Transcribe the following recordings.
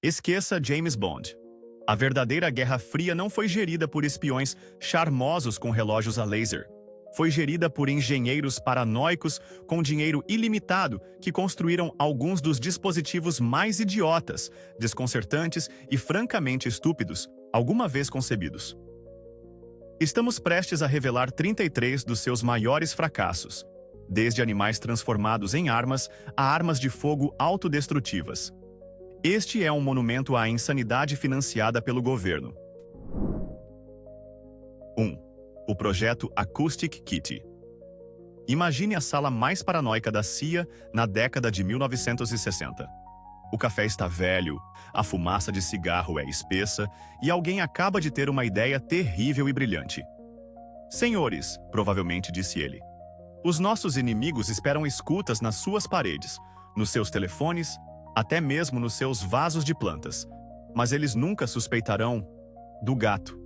Esqueça James Bond. A verdadeira Guerra Fria não foi gerida por espiões charmosos com relógios a laser. Foi gerida por engenheiros paranoicos com dinheiro ilimitado que construíram alguns dos dispositivos mais idiotas, desconcertantes e francamente estúpidos alguma vez concebidos. Estamos prestes a revelar 33 dos seus maiores fracassos, desde animais transformados em armas a armas de fogo autodestrutivas. Este é um monumento à insanidade financiada pelo governo. 1. O projeto Acoustic Kitty. Imagine a sala mais paranoica da CIA na década de 1960. O café está velho, a fumaça de cigarro é espessa e alguém acaba de ter uma ideia terrível e brilhante. Senhores, provavelmente disse ele, os nossos inimigos esperam escutas nas suas paredes, nos seus telefones, até mesmo nos seus vasos de plantas, mas eles nunca suspeitarão do gato.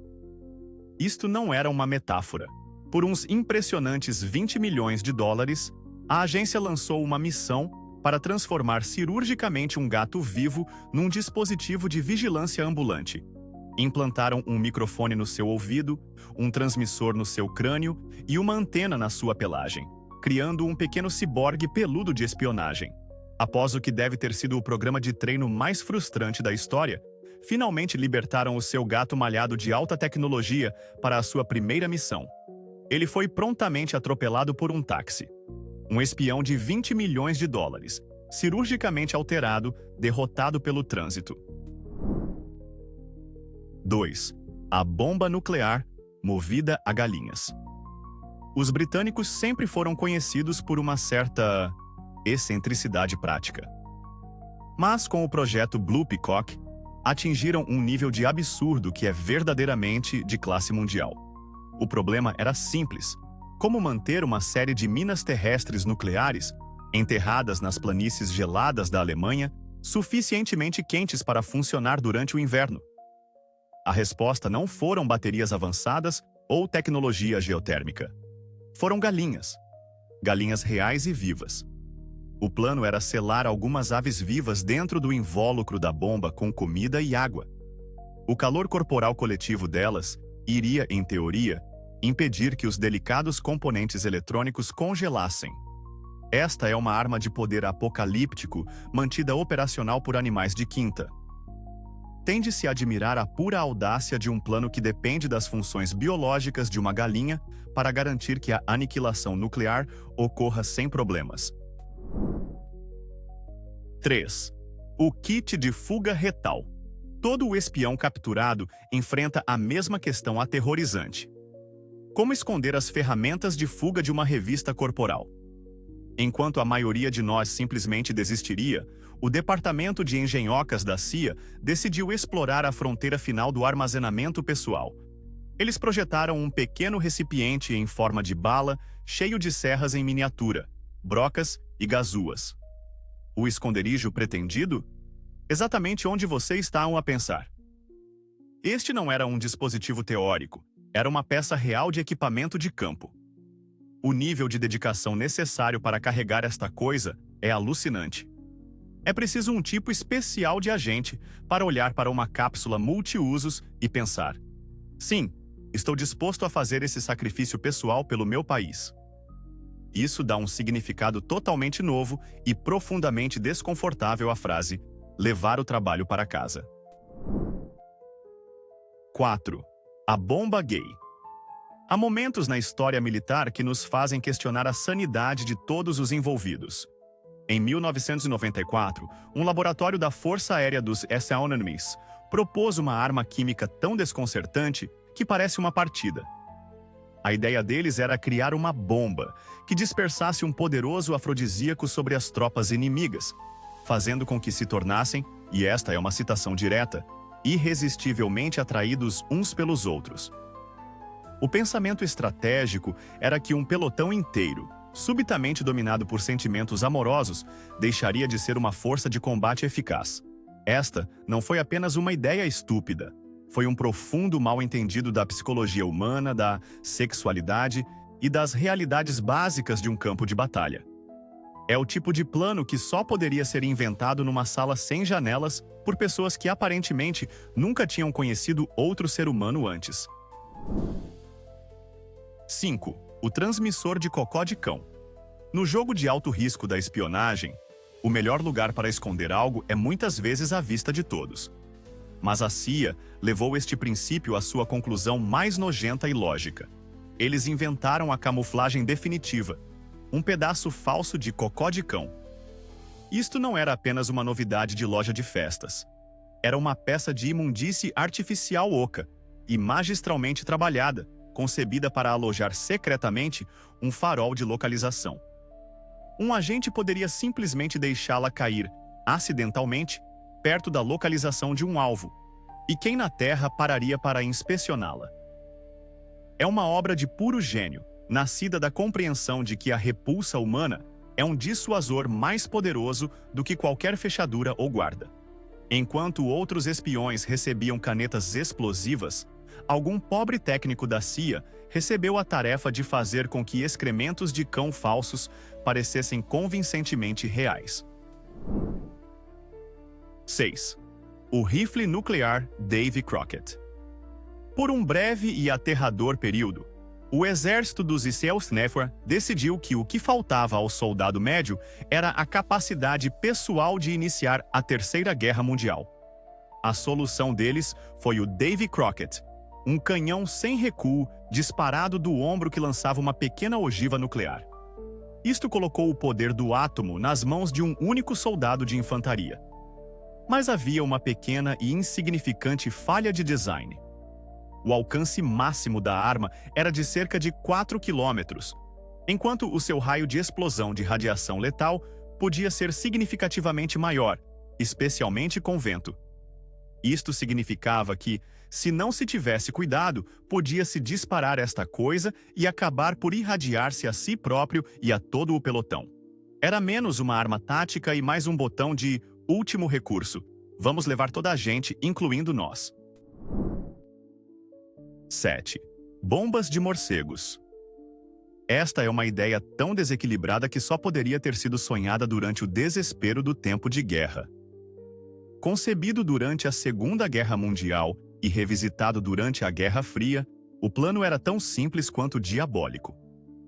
Isto não era uma metáfora. Por uns impressionantes 20 milhões de dólares, a agência lançou uma missão para transformar cirurgicamente um gato vivo num dispositivo de vigilância ambulante. Implantaram um microfone no seu ouvido, um transmissor no seu crânio e uma antena na sua pelagem, criando um pequeno ciborgue peludo de espionagem. Após o que deve ter sido o programa de treino mais frustrante da história, finalmente libertaram o seu gato malhado de alta tecnologia para a sua primeira missão. Ele foi prontamente atropelado por um táxi. Um espião de 20 milhões de dólares, cirurgicamente alterado, derrotado pelo trânsito. 2. A bomba nuclear movida a galinhas. Os britânicos sempre foram conhecidos por uma certa excentricidade prática. Mas com o projeto Blue Peacock, atingiram um nível de absurdo que é verdadeiramente de classe mundial. O problema era simples: como manter uma série de minas terrestres nucleares, enterradas nas planícies geladas da Alemanha, suficientemente quentes para funcionar durante o inverno? A resposta não foram baterias avançadas ou tecnologia geotérmica. Foram galinhas. Galinhas reais e vivas. O plano era selar algumas aves vivas dentro do invólucro da bomba com comida e água. O calor corporal coletivo delas iria, em teoria, impedir que os delicados componentes eletrônicos congelassem. Esta é uma arma de poder apocalíptico mantida operacional por animais de quinta. Tende-se a admirar a pura audácia de um plano que depende das funções biológicas de uma galinha para garantir que a aniquilação nuclear ocorra sem problemas. 3. O kit de fuga retal. Todo o espião capturado enfrenta a mesma questão aterrorizante: como esconder as ferramentas de fuga de uma revista corporal? Enquanto a maioria de nós simplesmente desistiria, o Departamento de Engenhocas da CIA decidiu explorar a fronteira final do armazenamento pessoal. Eles projetaram um pequeno recipiente em forma de bala, cheio de serras em miniatura, brocas e gazuas. O esconderijo pretendido? Exatamente onde vocês estão a pensar. Este não era um dispositivo teórico, era uma peça real de equipamento de campo. O nível de dedicação necessário para carregar esta coisa é alucinante. É preciso um tipo especial de agente para olhar para uma cápsula multiusos e pensar: sim, estou disposto a fazer esse sacrifício pessoal pelo meu país. Isso dá um significado totalmente novo e profundamente desconfortável à frase levar o trabalho para casa. 4. A bomba gay. Há momentos na história militar que nos fazem questionar a sanidade de todos os envolvidos. Em 1994, um laboratório da Força Aérea dos Estados Unidos propôs uma arma química tão desconcertante que parece uma partida. A ideia deles era criar uma bomba que dispersasse um poderoso afrodisíaco sobre as tropas inimigas, fazendo com que se tornassem, e esta é uma citação direta, irresistivelmente atraídos uns pelos outros. O pensamento estratégico era que um pelotão inteiro, subitamente dominado por sentimentos amorosos, deixaria de ser uma força de combate eficaz. Esta não foi apenas uma ideia estúpida. Foi um profundo mal-entendido da psicologia humana, da sexualidade e das realidades básicas de um campo de batalha. É o tipo de plano que só poderia ser inventado numa sala sem janelas por pessoas que aparentemente nunca tinham conhecido outro ser humano antes. 5. O transmissor de cocó de cão. No jogo de alto risco da espionagem, o melhor lugar para esconder algo é muitas vezes à vista de todos. Mas a CIA levou este princípio à sua conclusão mais nojenta e lógica. Eles inventaram a camuflagem definitiva, um pedaço falso de cocó de cão. Isto não era apenas uma novidade de loja de festas. Era uma peça de imundície artificial oca e magistralmente trabalhada, concebida para alojar secretamente um farol de localização. Um agente poderia simplesmente deixá-la cair, acidentalmente, perto da localização de um alvo, e quem na Terra pararia para inspecioná-la? É uma obra de puro gênio, nascida da compreensão de que a repulsa humana é um dissuasor mais poderoso do que qualquer fechadura ou guarda. Enquanto outros espiões recebiam canetas explosivas, algum pobre técnico da CIA recebeu a tarefa de fazer com que excrementos de cão falsos parecessem convincentemente reais. 6. O rifle nuclear Davy Crockett. Por um breve e aterrador período, o exército dos Icelsnefra decidiu que o que faltava ao soldado médio era a capacidade pessoal de iniciar a Terceira Guerra Mundial. A solução deles foi o Davy Crockett, um canhão sem recuo disparado do ombro que lançava uma pequena ogiva nuclear. Isto colocou o poder do átomo nas mãos de um único soldado de infantaria. Mas havia uma pequena e insignificante falha de design. O alcance máximo da arma era de cerca de 4 quilômetros, enquanto o seu raio de explosão de radiação letal podia ser significativamente maior, especialmente com vento. Isto significava que, se não se tivesse cuidado, podia-se disparar esta coisa e acabar por irradiar-se a si próprio e a todo o pelotão. Era menos uma arma tática e mais um botão de último recurso. Vamos levar toda a gente, incluindo nós. 7. Bombas de morcegos. Esta é uma ideia tão desequilibrada que só poderia ter sido sonhada durante o desespero do tempo de guerra. Concebido durante a Segunda Guerra Mundial e revisitado durante a Guerra Fria, o plano era tão simples quanto diabólico.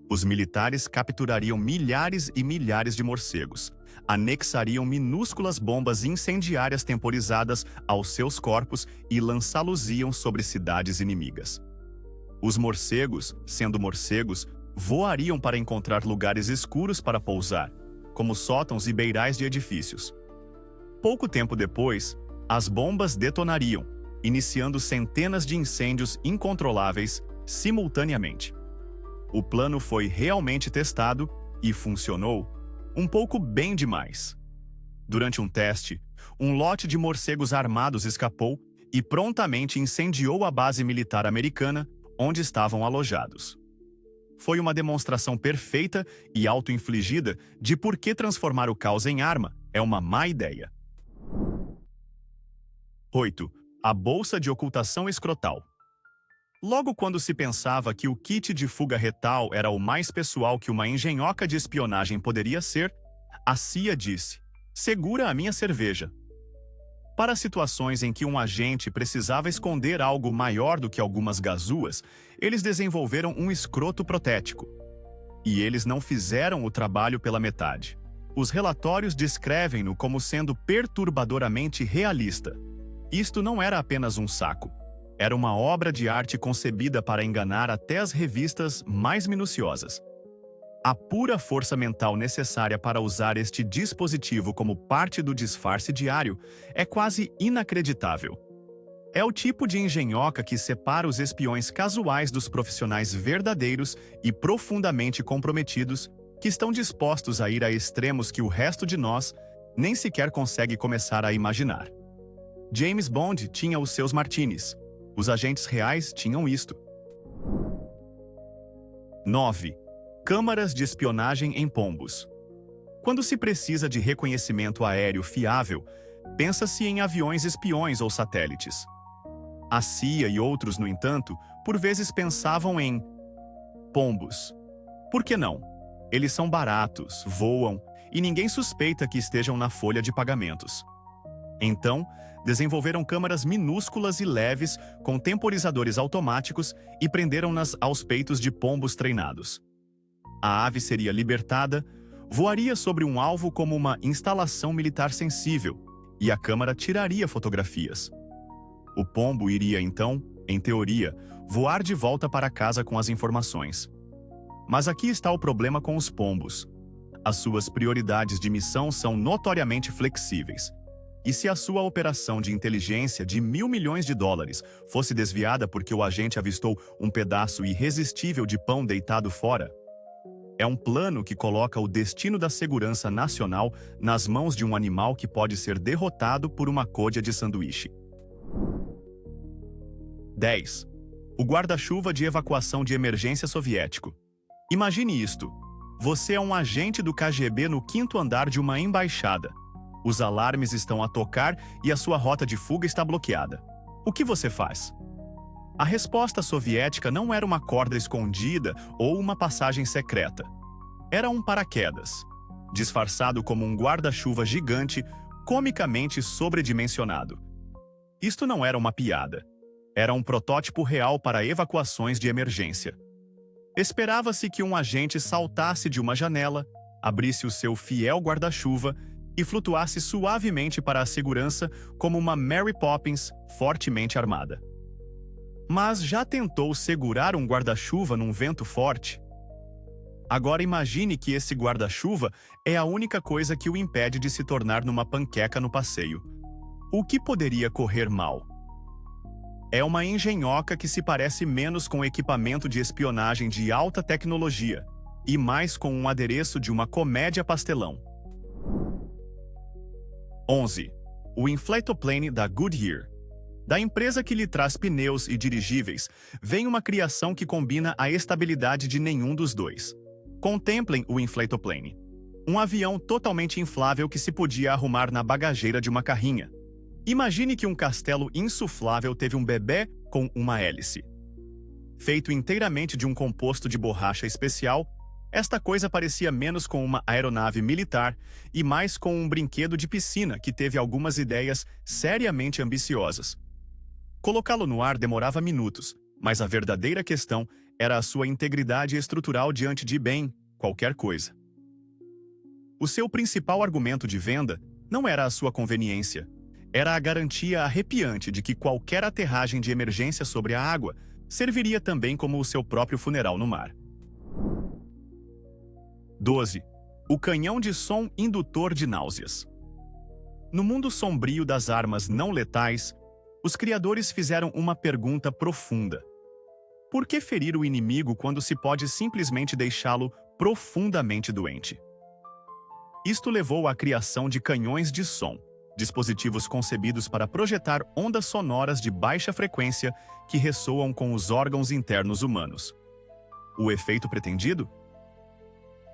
Os militares capturariam milhares e milhares de morcegos, anexariam minúsculas bombas incendiárias temporizadas aos seus corpos e lançá-los-iam sobre cidades inimigas. Os morcegos, sendo morcegos, voariam para encontrar lugares escuros para pousar, como sótãos e beirais de edifícios. Pouco tempo depois, as bombas detonariam, iniciando centenas de incêndios incontroláveis simultaneamente. O plano foi realmente testado e funcionou um pouco bem demais. Durante um teste, um lote de morcegos armados escapou e prontamente incendiou a base militar americana onde estavam alojados. Foi uma demonstração perfeita e auto-infligida de por que transformar o caos em arma é uma má ideia. 8. A bolsa de ocultação escrotal. Logo quando se pensava que o kit de fuga retal era o mais pessoal que uma engenhoca de espionagem poderia ser, a CIA disse: "Segura a minha cerveja." Para situações em que um agente precisava esconder algo maior do que algumas gazuas, eles desenvolveram um escroto protético. E eles não fizeram o trabalho pela metade. Os relatórios descrevem-no como sendo perturbadoramente realista. Isto não era apenas um saco. Era uma obra de arte concebida para enganar até as revistas mais minuciosas. A pura força mental necessária para usar este dispositivo como parte do disfarce diário é quase inacreditável. É o tipo de engenhoca que separa os espiões casuais dos profissionais verdadeiros e profundamente comprometidos que estão dispostos a ir a extremos que o resto de nós nem sequer consegue começar a imaginar. James Bond tinha os seus martinis. Os agentes reais tinham isto. 9. Câmaras de espionagem em pombos. Quando se precisa de reconhecimento aéreo fiável, pensa-se em aviões espiões ou satélites. A CIA e outros, no entanto, por vezes pensavam em pombos. Por que não? Eles são baratos, voam e ninguém suspeita que estejam na folha de pagamentos. Então, desenvolveram câmaras minúsculas e leves com temporizadores automáticos e prenderam-nas aos peitos de pombos treinados. A ave seria libertada, voaria sobre um alvo como uma instalação militar sensível, e a câmara tiraria fotografias. O pombo iria então, em teoria, voar de volta para casa com as informações. Mas aqui está o problema com os pombos. As suas prioridades de missão são notoriamente flexíveis. E se a sua operação de inteligência de $1.000 milhões fosse desviada porque o agente avistou um pedaço irresistível de pão deitado fora? É um plano que coloca o destino da segurança nacional nas mãos de um animal que pode ser derrotado por uma côdea de sanduíche. 10. O guarda-chuva de evacuação de emergência soviético. Imagine isto. Você é um agente do KGB no 5º andar de uma embaixada. Os alarmes estão a tocar e a sua rota de fuga está bloqueada. O que você faz? A resposta soviética não era uma corda escondida ou uma passagem secreta. Era um paraquedas, disfarçado como um guarda-chuva gigante, comicamente sobredimensionado. Isto não era uma piada. Era um protótipo real para evacuações de emergência. Esperava-se que um agente saltasse de uma janela, abrisse o seu fiel guarda-chuva e flutuasse suavemente para a segurança como uma Mary Poppins fortemente armada. Mas já tentou segurar um guarda-chuva num vento forte? Agora imagine que esse guarda-chuva é a única coisa que o impede de se tornar numa panqueca no passeio. O que poderia correr mal? É uma engenhoca que se parece menos com equipamento de espionagem de alta tecnologia e mais com um adereço de uma comédia pastelão. 11. O inflatoplane da Goodyear. Da empresa que lhe traz pneus e dirigíveis, vem uma criação que combina a estabilidade de nenhum dos dois. Contemplem o inflatoplane. Um avião totalmente inflável que se podia arrumar na bagageira de uma carrinha. Imagine que um castelo insuflável teve um bebê com uma hélice. Feito inteiramente de um composto de borracha especial, esta coisa parecia menos com uma aeronave militar e mais com um brinquedo de piscina que teve algumas ideias seriamente ambiciosas. Colocá-lo no ar demorava minutos, mas a verdadeira questão era a sua integridade estrutural diante de, bem, qualquer coisa. O seu principal argumento de venda não era a sua conveniência. Era a garantia arrepiante de que qualquer aterragem de emergência sobre a água serviria também como o seu próprio funeral no mar. 12. O canhão de som indutor de náuseas. No mundo sombrio das armas não letais, os criadores fizeram uma pergunta profunda. Por que ferir o inimigo quando se pode simplesmente deixá-lo profundamente doente? Isto levou à criação de canhões de som, dispositivos concebidos para projetar ondas sonoras de baixa frequência que ressoam com os órgãos internos humanos. O efeito pretendido?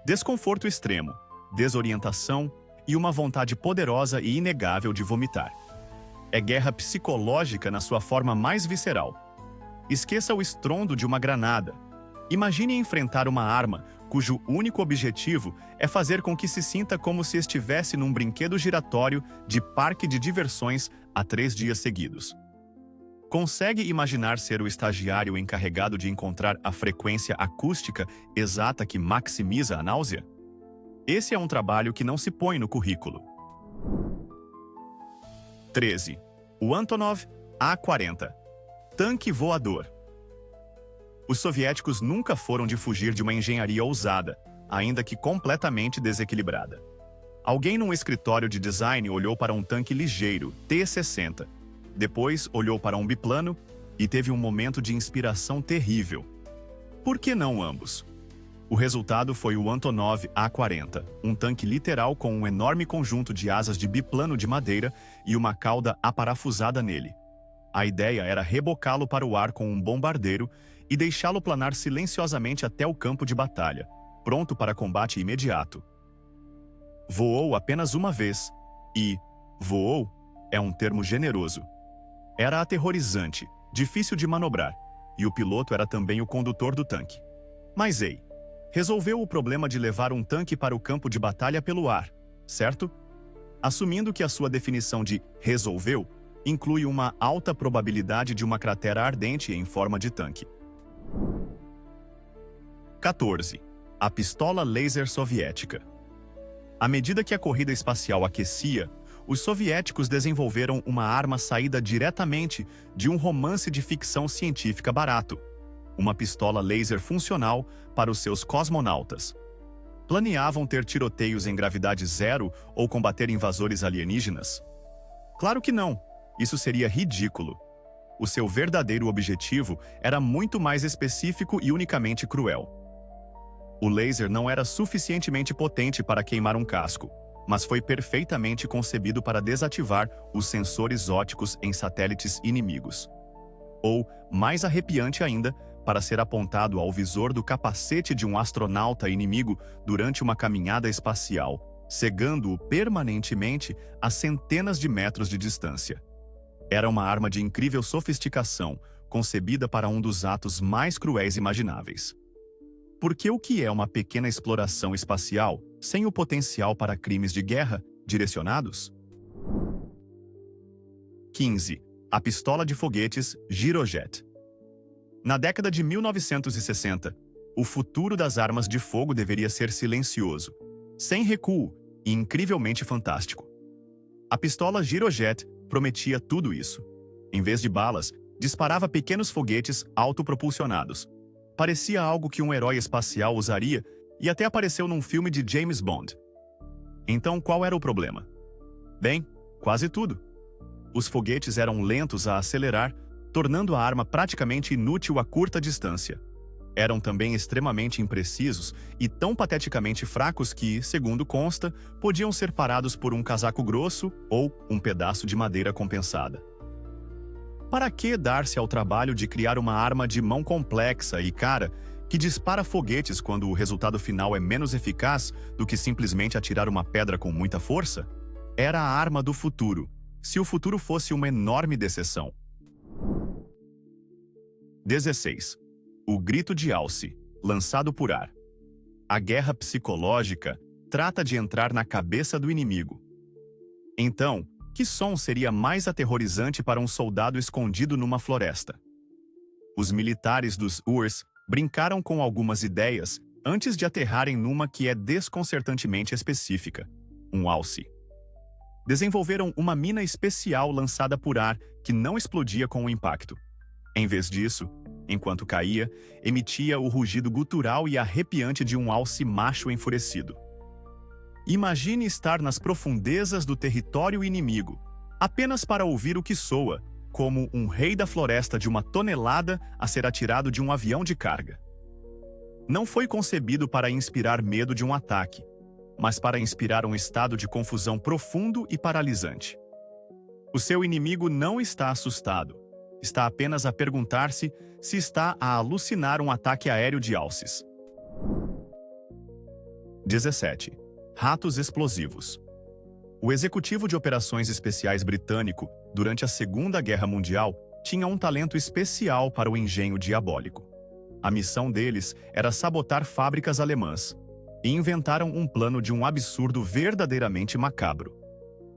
Desconforto extremo, desorientação e uma vontade poderosa e inegável de vomitar. É guerra psicológica na sua forma mais visceral. Esqueça o estrondo de uma granada. Imagine enfrentar uma arma cujo único objetivo é fazer com que se sinta como se estivesse num brinquedo giratório de parque de diversões há 3 dias seguidos. Consegue imaginar ser o estagiário encarregado de encontrar a frequência acústica exata que maximiza a náusea? Esse é um trabalho que não se põe no currículo. 13. O Antonov A-40. Tanque voador. Os soviéticos nunca foram de fugir de uma engenharia ousada, ainda que completamente desequilibrada. Alguém num escritório de design olhou para um tanque ligeiro, T-60. Depois olhou para um biplano e teve um momento de inspiração terrível. Por que não ambos? O resultado foi o Antonov A-40, um tanque literal com um enorme conjunto de asas de biplano de madeira e uma cauda aparafusada nele. A ideia era rebocá-lo para o ar com um bombardeiro e deixá-lo planar silenciosamente até o campo de batalha, pronto para combate imediato. Voou apenas uma vez, e voou é um termo generoso. Era aterrorizante, difícil de manobrar, e o piloto era também o condutor do tanque. Mas ei, resolveu o problema de levar um tanque para o campo de batalha pelo ar, certo? Assumindo que a sua definição de resolveu inclui uma alta probabilidade de uma cratera ardente em forma de tanque. 14. A pistola laser soviética. À medida que a corrida espacial aquecia, os soviéticos desenvolveram uma arma saída diretamente de um romance de ficção científica barato, uma pistola laser funcional para os seus cosmonautas. Planeavam ter tiroteios em gravidade zero ou combater invasores alienígenas? Claro que não. Isso seria ridículo. O seu verdadeiro objetivo era muito mais específico e unicamente cruel. O laser não era suficientemente potente para queimar um casco, mas foi perfeitamente concebido para desativar os sensores ópticos em satélites inimigos. Ou, mais arrepiante ainda, para ser apontado ao visor do capacete de um astronauta inimigo durante uma caminhada espacial, cegando-o permanentemente a centenas de metros de distância. Era uma arma de incrível sofisticação, concebida para um dos atos mais cruéis imagináveis. Porque o que é uma pequena exploração espacial sem o potencial para crimes de guerra direcionados? 15. A pistola de foguetes Girojet. Na década de 1960, o futuro das armas de fogo deveria ser silencioso, sem recuo e incrivelmente fantástico. A pistola Girojet prometia tudo isso. Em vez de balas, disparava pequenos foguetes autopropulsionados. Parecia algo que um herói espacial usaria e até apareceu num filme de James Bond. Então, qual era o problema? Bem, quase tudo. Os foguetes eram lentos a acelerar, tornando a arma praticamente inútil a curta distância. Eram também extremamente imprecisos e tão pateticamente fracos que, segundo consta, podiam ser parados por um casaco grosso ou um pedaço de madeira compensada. Para que dar-se ao trabalho de criar uma arma de mão complexa e cara que dispara foguetes quando o resultado final é menos eficaz do que simplesmente atirar uma pedra com muita força? Era a arma do futuro, se o futuro fosse uma enorme decepção. 16. O grito de Alce, lançado por ar. A guerra psicológica trata de entrar na cabeça do inimigo. Então, que som seria mais aterrorizante para um soldado escondido numa floresta? Os militares dos URSS brincaram com algumas ideias antes de aterrarem numa que é desconcertantemente específica, um alce. Desenvolveram uma mina especial lançada por ar que não explodia com o impacto. Em vez disso, enquanto caía, emitia o rugido gutural e arrepiante de um alce macho enfurecido. Imagine estar nas profundezas do território inimigo, apenas para ouvir o que soa, como um rei da floresta de 1 tonelada a ser atirado de um avião de carga. Não foi concebido para inspirar medo de um ataque, mas para inspirar um estado de confusão profundo e paralisante. O seu inimigo não está assustado, está apenas a perguntar-se se está a alucinar um ataque aéreo de alces. 17. Ratos explosivos. O executivo de operações especiais britânico, durante a Segunda Guerra Mundial, tinha um talento especial para o engenho diabólico. A missão deles era sabotar fábricas alemãs, e inventaram um plano de um absurdo verdadeiramente macabro.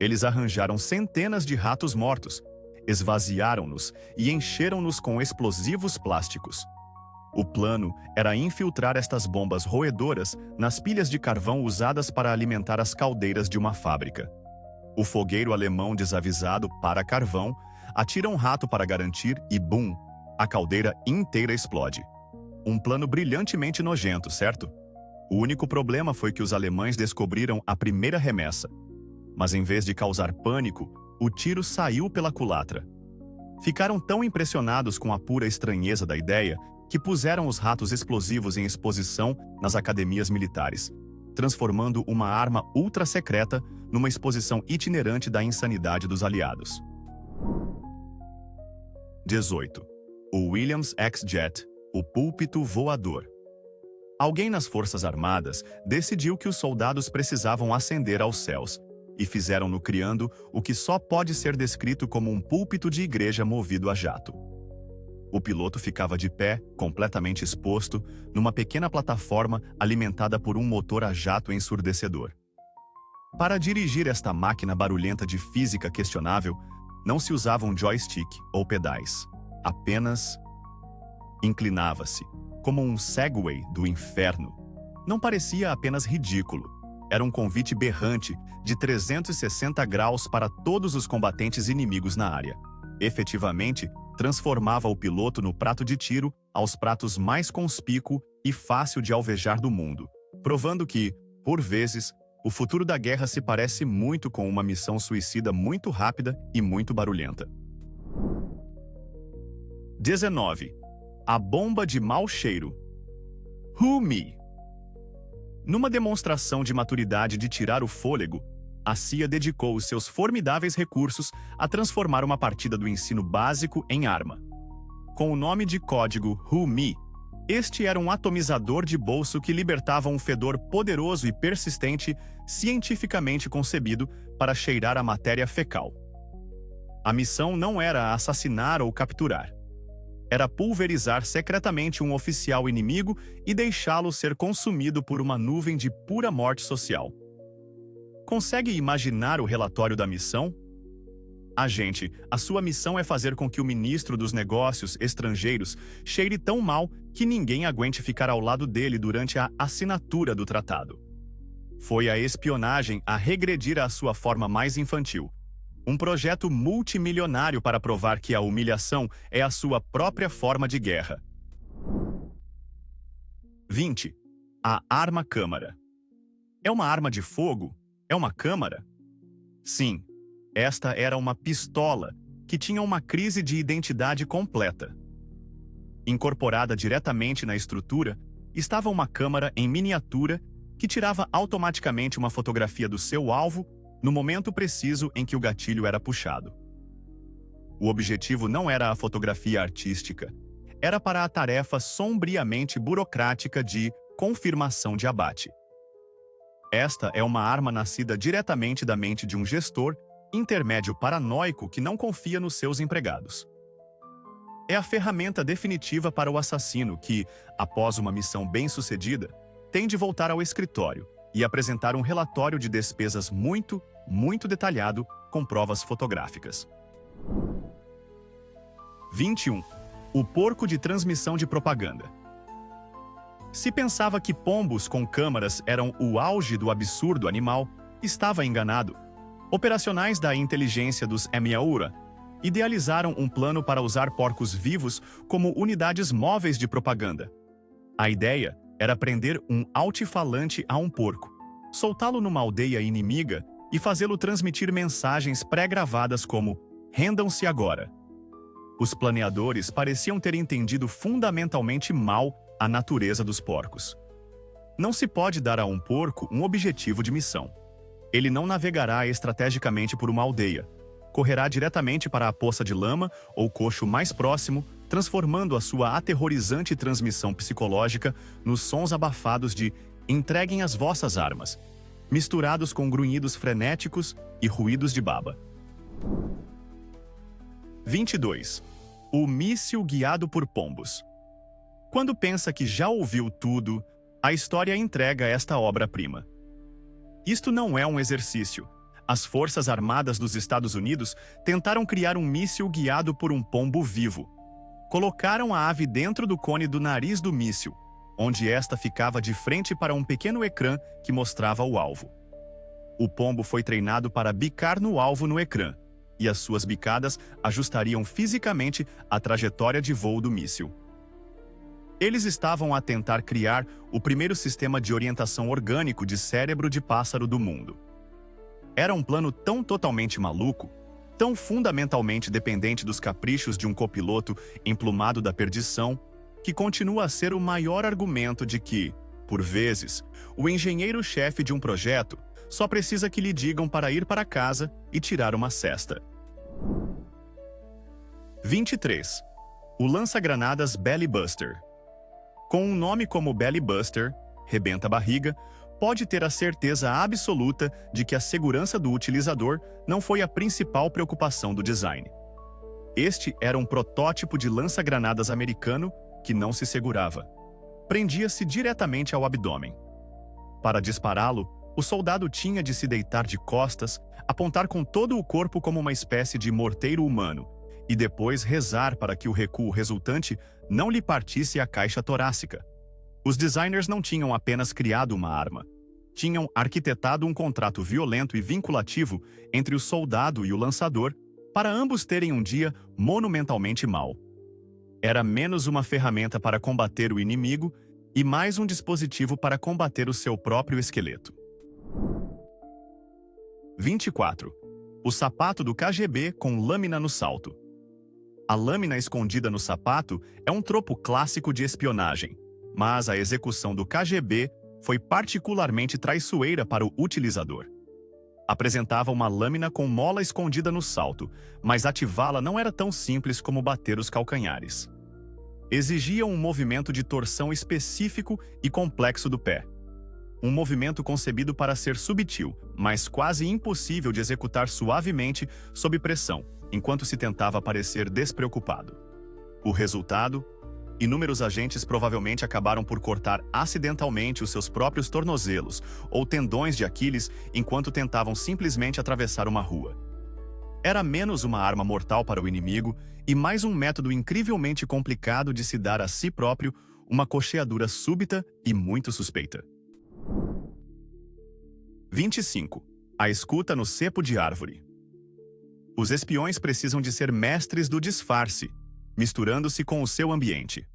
Eles arranjaram centenas de ratos mortos, esvaziaram-nos e encheram-nos com explosivos plásticos. O plano era infiltrar estas bombas roedoras nas pilhas de carvão usadas para alimentar as caldeiras de uma fábrica. O fogueiro alemão desavisado para carvão atira um rato para garantir e bum, a caldeira inteira explode. Um plano brilhantemente nojento, certo? O único problema foi que os alemães descobriram a primeira remessa. Mas em vez de causar pânico, o tiro saiu pela culatra. Ficaram tão impressionados com a pura estranheza da ideia que puseram os ratos explosivos em exposição nas academias militares, transformando uma arma ultra-secreta numa exposição itinerante da insanidade dos aliados. 18. O Williams X-Jet, o púlpito voador. Alguém nas Forças Armadas decidiu que os soldados precisavam ascender aos céus, e fizeram-no criando o que só pode ser descrito como um púlpito de igreja movido a jato. O piloto ficava de pé, completamente exposto, numa pequena plataforma alimentada por um motor a jato ensurdecedor. Para dirigir esta máquina barulhenta de física questionável, Não se usava um joystick ou pedais. Apenas inclinava-se, como um Segway do inferno. Não parecia apenas ridículo. Era um convite berrante de 360 graus para todos os combatentes inimigos na área. Efetivamente, transformava o piloto no prato de tiro aos pratos mais conspícuo e fácil de alvejar do mundo, provando que, por vezes, o futuro da guerra se parece muito com uma missão suicida muito rápida e muito barulhenta. 19. A bomba de mau cheiro. Who Me? Numa demonstração de maturidade de tirar o fôlego, a CIA dedicou os seus formidáveis recursos a transformar uma partida do ensino básico em arma. Com o nome de código Who Me, este era um atomizador de bolso que libertava um fedor poderoso e persistente, cientificamente concebido para cheirar a matéria fecal. A missão não era assassinar ou capturar. Era pulverizar secretamente um oficial inimigo e deixá-lo ser consumido por uma nuvem de pura morte social. Consegue imaginar o relatório da missão? Agente, a sua missão é fazer com que o ministro dos Negócios Estrangeiros cheire tão mal que ninguém aguente ficar ao lado dele durante a assinatura do tratado. Foi a espionagem a regredir à sua forma mais infantil. Um projeto multimilionário para provar que a humilhação é a sua própria forma de guerra. 20. A arma-câmara. É uma arma de fogo? É uma câmara? Sim, esta era uma pistola que tinha uma crise de identidade completa. Incorporada diretamente na estrutura, estava uma câmara em miniatura que tirava automaticamente uma fotografia do seu alvo no momento preciso em que o gatilho era puxado. O objetivo não era a fotografia artística, era para a tarefa sombriamente burocrática de confirmação de abate. Esta é uma arma nascida diretamente da mente de um gestor intermédio paranoico que não confia nos seus empregados. É a ferramenta definitiva para o assassino que, após uma missão bem-sucedida, tem de voltar ao escritório e apresentar um relatório de despesas muito detalhado com provas fotográficas. 21. O porco de transmissão de propaganda. Se pensava que pombos com câmaras eram o auge do absurdo animal, estava enganado. Operacionais da inteligência dos Emiaura idealizaram um plano para usar porcos vivos como unidades móveis de propaganda. A ideia era prender um altifalante a um porco, soltá-lo numa aldeia inimiga e fazê-lo transmitir mensagens pré-gravadas como "Rendam-se agora". Os planeadores pareciam ter entendido fundamentalmente mal a natureza dos porcos. Não se pode dar a um porco um objetivo de missão. Ele não navegará estrategicamente por uma aldeia. Correrá diretamente para a poça de lama ou coxo mais próximo, transformando a sua aterrorizante transmissão psicológica nos sons abafados de "entreguem as vossas armas", misturados com grunhidos frenéticos e ruídos de baba. 22. O míssil guiado por pombos. Quando pensa que já ouviu tudo, a história entrega esta obra-prima. Isto não é um exercício. As Forças Armadas dos Estados Unidos tentaram criar um míssil guiado por um pombo vivo. Colocaram a ave dentro do cone do nariz do míssil, onde esta ficava de frente para um pequeno ecrã que mostrava o alvo. O pombo foi treinado para bicar no alvo no ecrã, e as suas bicadas ajustariam fisicamente a trajetória de voo do míssil. Eles estavam a tentar criar o primeiro sistema de orientação orgânico de cérebro de pássaro do mundo. Era um plano tão totalmente maluco, tão fundamentalmente dependente dos caprichos de um copiloto emplumado da perdição, que continua a ser o maior argumento de que, por vezes, o engenheiro-chefe de um projeto só precisa que lhe digam para ir para casa e tirar uma cesta. 23. O lança-granadas Belly Buster. Com um nome como Belly Buster, rebenta a barriga, pode ter a certeza absoluta de que a segurança do utilizador não foi a principal preocupação do design. Este era um protótipo de lança-granadas americano que não se segurava. Prendia-se diretamente ao abdômen. Para dispará-lo, O soldado tinha de se deitar de costas, apontar com todo o corpo como uma espécie de morteiro humano, e depois rezar para que o recuo resultante não lhe partisse a caixa torácica. Os designers não tinham apenas criado uma arma. Tinham arquitetado um contrato violento e vinculativo entre o soldado e o lançador para ambos terem um dia monumentalmente mau. Era menos uma ferramenta para combater o inimigo e mais um dispositivo para combater o seu próprio esqueleto. 24. O sapato do KGB com lâmina no salto. A lâmina escondida no sapato é um tropo clássico de espionagem, mas a execução do KGB foi particularmente traiçoeira para o utilizador. Apresentava uma lâmina com mola escondida no salto, mas ativá-la não era tão simples como bater os calcanhares. Exigia um movimento de torção específico e complexo do pé. Um movimento concebido para ser subtil, mas quase impossível de executar suavemente sob pressão, enquanto se tentava parecer despreocupado. O resultado? Inúmeros agentes provavelmente acabaram por cortar acidentalmente os seus próprios tornozelos ou tendões de Aquiles enquanto tentavam simplesmente atravessar uma rua. Era menos uma arma mortal para o inimigo e mais um método incrivelmente complicado de se dar a si próprio uma coxeadura súbita e muito suspeita. 25. A escuta no cepo de árvore. Os espiões precisam de ser mestres do disfarce, misturando-se com o seu ambiente.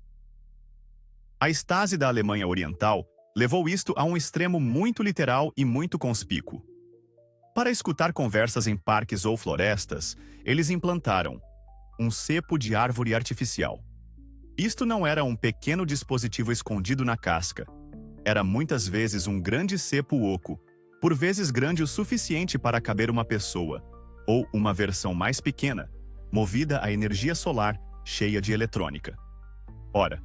A Stasi da Alemanha Oriental levou isto a um extremo muito literal e muito conspícuo. Para escutar conversas em parques ou florestas, eles implantaram um cepo de árvore artificial. Isto não era um pequeno dispositivo escondido na casca. Era muitas vezes um grande cepo oco, por vezes grande o suficiente para caber uma pessoa, ou uma versão mais pequena, movida a energia solar, cheia de eletrônica. Ora,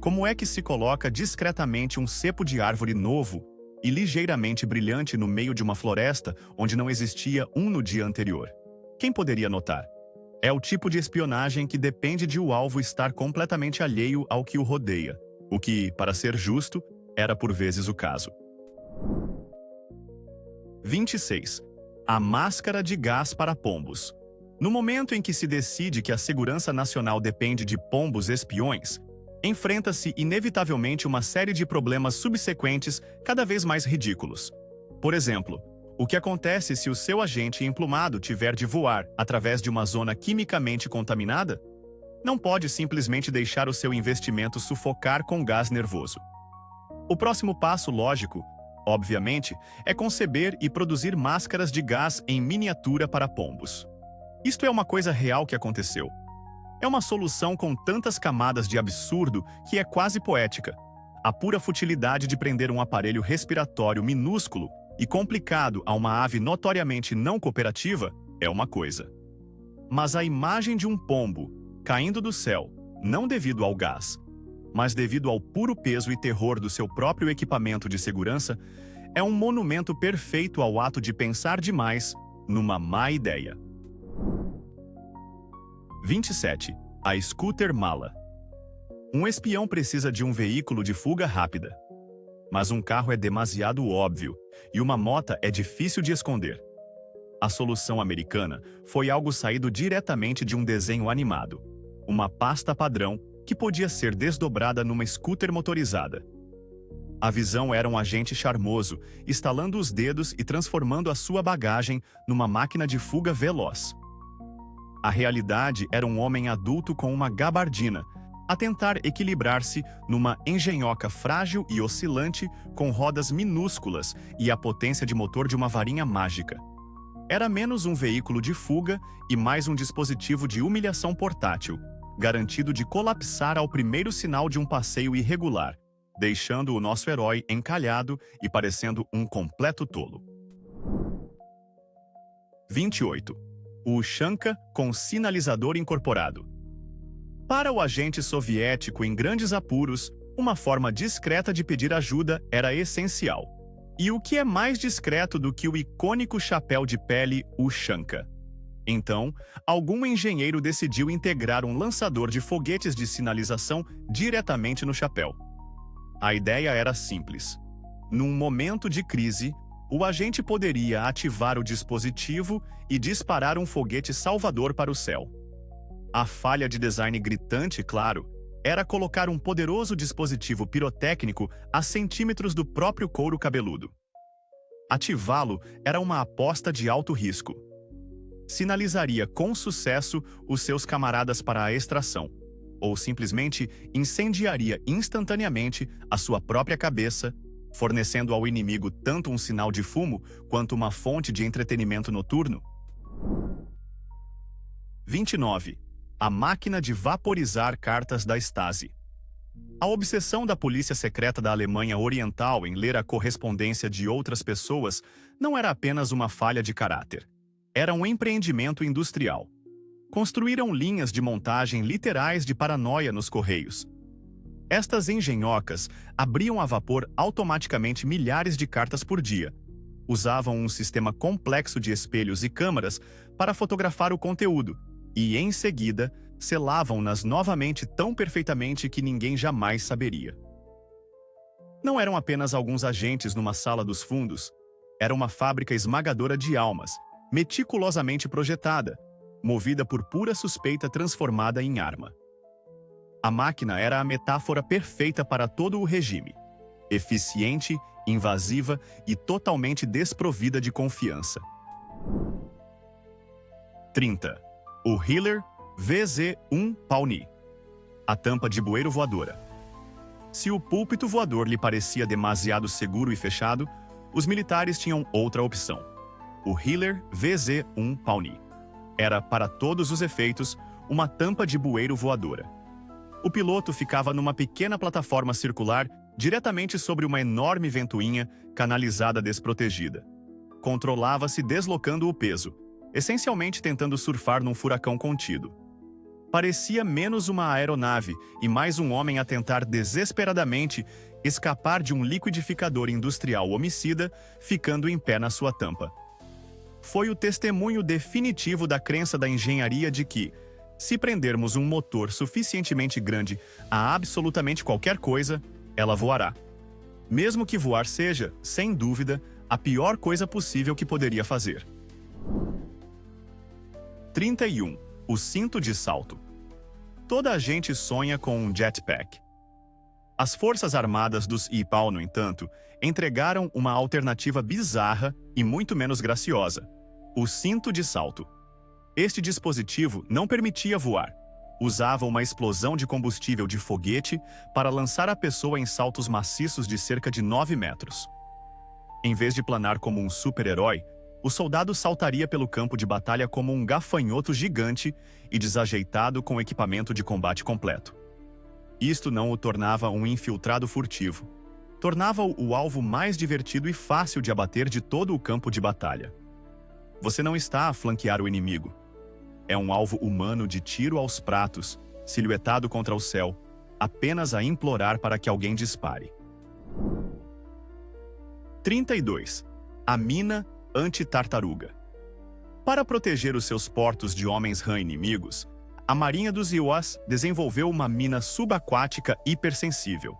como é que se coloca discretamente um cepo de árvore novo e ligeiramente brilhante no meio de uma floresta onde não existia um no dia anterior? Quem poderia notar? É o tipo de espionagem que depende de o alvo estar completamente alheio ao que o rodeia, o que, para ser justo, era por vezes o caso. 26. A máscara de gás para pombos. No momento em que se decide que a segurança nacional depende de pombos espiões, enfrenta-se inevitavelmente uma série de problemas subsequentes cada vez mais ridículos. Por exemplo, o que acontece se o seu agente emplumado tiver de voar através de uma zona quimicamente contaminada? Não pode simplesmente deixar o seu investimento sufocar com gás nervoso. O próximo passo lógico, obviamente, é conceber e produzir máscaras de gás em miniatura para pombos. Isto é uma coisa real que aconteceu. É uma solução com tantas camadas de absurdo que é quase poética. A pura futilidade de prender um aparelho respiratório minúsculo e complicado a uma ave notoriamente não cooperativa é uma coisa. Mas a imagem de um pombo caindo do céu, não devido ao gás, mas devido ao puro peso e terror do seu próprio equipamento de segurança, é um monumento perfeito ao ato de pensar demais numa má ideia. 27. A scooter mala. Um espião precisa de um veículo de fuga rápida. Mas um carro é demasiado óbvio e uma moto é difícil de esconder. A solução americana foi algo saído diretamente de um desenho animado. Uma pasta padrão que podia ser desdobrada numa scooter motorizada. A visão era um agente charmoso, estalando os dedos e transformando a sua bagagem numa máquina de fuga veloz. A realidade era um homem adulto com uma gabardina, a tentar equilibrar-se numa engenhoca frágil e oscilante com rodas minúsculas e a potência de motor de uma varinha mágica. Era menos um veículo de fuga e mais um dispositivo de humilhação portátil, garantido de colapsar ao primeiro sinal de um passeio irregular, deixando o nosso herói encalhado e parecendo um completo tolo. 28. O Ushanka com sinalizador incorporado. Para o agente soviético em grandes apuros, uma forma discreta de pedir ajuda era essencial. E o que é mais discreto do que o icônico chapéu de pele Ushanka? Então, algum engenheiro decidiu integrar um lançador de foguetes de sinalização diretamente no chapéu. A ideia era simples. Num momento de crise, o agente poderia ativar o dispositivo e disparar um foguete salvador para o céu. A falha de design gritante, claro, era colocar um poderoso dispositivo pirotécnico a centímetros do próprio couro cabeludo. Ativá-lo era uma aposta de alto risco. Sinalizaria com sucesso os seus camaradas para a extração, ou simplesmente incendiaria instantaneamente a sua própria cabeça, fornecendo ao inimigo tanto um sinal de fumo quanto uma fonte de entretenimento noturno. 29. A máquina de vaporizar cartas da Stasi. A obsessão da polícia secreta da Alemanha Oriental em ler a correspondência de outras pessoas não era apenas uma falha de caráter. Era um empreendimento industrial. Construíram linhas de montagem literais de paranoia nos correios. Estas engenhocas abriam a vapor automaticamente milhares de cartas por dia. Usavam um sistema complexo de espelhos e câmaras para fotografar o conteúdo e, em seguida, selavam-nas novamente tão perfeitamente que ninguém jamais saberia. Não eram apenas alguns agentes numa sala dos fundos. Era uma fábrica esmagadora de almas, meticulosamente projetada, movida por pura suspeita transformada em arma. A máquina era a metáfora perfeita para todo o regime. Eficiente, invasiva e totalmente desprovida de confiança. 30. O Hiller VZ-1 Pawnee. A tampa de bueiro voadora. Se o púlpito voador lhe parecia demasiado seguro e fechado, os militares tinham outra opção. O Hiller VZ-1 Pawnee. Era, para todos os efeitos, uma tampa de bueiro voadora. O piloto ficava numa pequena plataforma circular diretamente sobre uma enorme ventoinha canalizada desprotegida. Controlava-se deslocando o peso, essencialmente tentando surfar num furacão contido. Parecia menos uma aeronave e mais um homem a tentar desesperadamente escapar de um liquidificador industrial homicida, ficando em pé na sua tampa. Foi o testemunho definitivo da crença da engenharia de que, se prendermos um motor suficientemente grande a absolutamente qualquer coisa, ela voará. Mesmo que voar seja, sem dúvida, a pior coisa possível que poderia fazer. 31. O cinto de salto. Toda a gente sonha com um jetpack. As Forças Armadas dos IPAL, no entanto, entregaram uma alternativa bizarra e muito menos graciosa: o cinto de salto. Este dispositivo não permitia voar. Usava uma explosão de combustível de foguete para lançar a pessoa em saltos maciços de cerca de 9 metros. Em vez de planar como um super-herói, o soldado saltaria pelo campo de batalha como um gafanhoto gigante e desajeitado com equipamento de combate completo. Isto não o tornava um infiltrado furtivo. Tornava-o o alvo mais divertido e fácil de abater de todo o campo de batalha. Você não está a flanquear o inimigo. É um alvo humano de tiro aos pratos, silhuetado contra o céu, apenas a implorar para que alguém dispare. 32. A mina anti-tartaruga. Para proteger os seus portos de homens-rã inimigos, a Marinha dos Ioás desenvolveu uma mina subaquática hipersensível.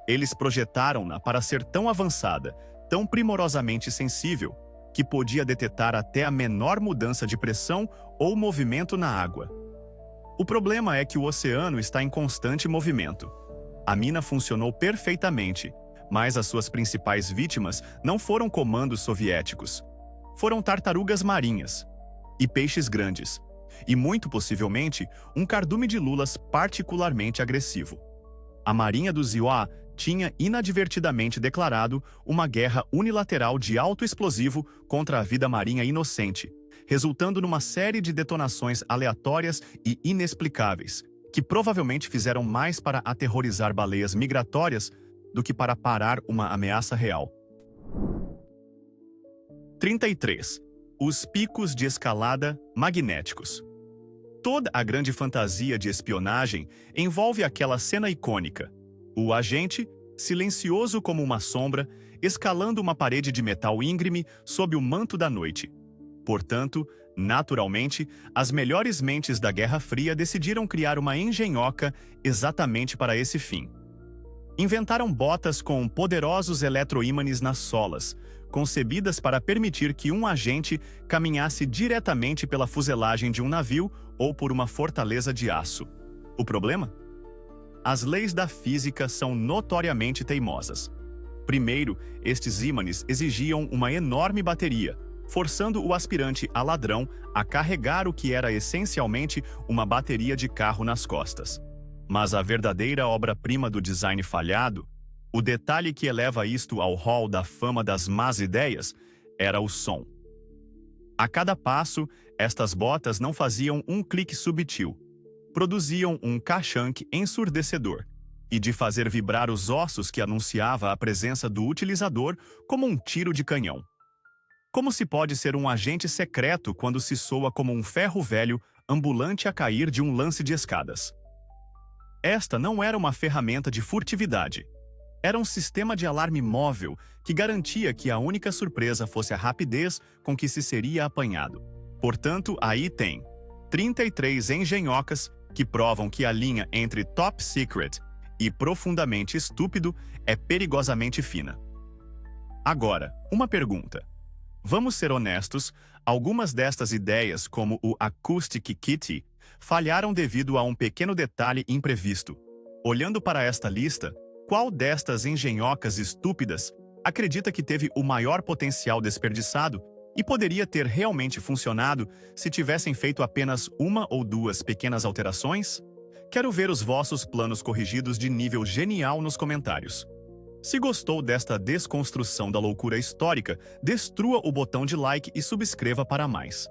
Eles projetaram-na para ser tão avançada, tão primorosamente sensível, que podia detectar até a menor mudança de pressão ou movimento na água. O problema é que o oceano está em constante movimento. A mina funcionou perfeitamente, mas as suas principais vítimas não foram comandos soviéticos. Foram tartarugas marinhas e peixes grandes, e muito possivelmente um cardume de lulas particularmente agressivo. A Marinha dos Ioá tinha inadvertidamente declarado uma guerra unilateral de alto explosivo contra a vida marinha inocente, resultando numa série de detonações aleatórias e inexplicáveis, que provavelmente fizeram mais para aterrorizar baleias migratórias do que para parar uma ameaça real. 33. Os picos de escalada magnéticos. Toda a grande fantasia de espionagem envolve aquela cena icônica: o agente, silencioso como uma sombra, escalando uma parede de metal íngreme sob o manto da noite. Portanto, naturalmente, as melhores mentes da Guerra Fria decidiram criar uma engenhoca exatamente para esse fim. Inventaram botas com poderosos eletroímãs nas solas, concebidas para permitir que um agente caminhasse diretamente pela fuselagem de um navio ou por uma fortaleza de aço. O problema? As leis da física são notoriamente teimosas. Primeiro, estes ímãs exigiam uma enorme bateria, forçando o aspirante a ladrão a carregar o que era essencialmente uma bateria de carro nas costas. Mas a verdadeira obra-prima do design falhado, o detalhe que eleva isto ao hall da fama das más ideias, era o som. A cada passo, estas botas não faziam um clique subtil. Produziam um cachanque ensurdecedor, e de fazer vibrar os ossos que anunciava a presença do utilizador como um tiro de canhão. Como se pode ser um agente secreto quando se soa como um ferro velho ambulante a cair de um lance de escadas? Esta não era uma ferramenta de furtividade. Era um sistema de alarme móvel que garantia que a única surpresa fosse a rapidez com que se seria apanhado. Portanto, aí tem 33 engenhocas que provam que a linha entre top secret e profundamente estúpido é perigosamente fina. Agora, uma pergunta. Vamos ser honestos, algumas destas ideias, como o Acoustic Kitty, falharam devido a um pequeno detalhe imprevisto. Olhando para esta lista, qual destas engenhocas estúpidas acredita que teve o maior potencial desperdiçado e poderia ter realmente funcionado se tivessem feito apenas uma ou duas pequenas alterações? Quero ver os vossos planos corrigidos de nível genial nos comentários. Se gostou desta desconstrução da loucura histórica, destrua o botão de like e subscreva para mais.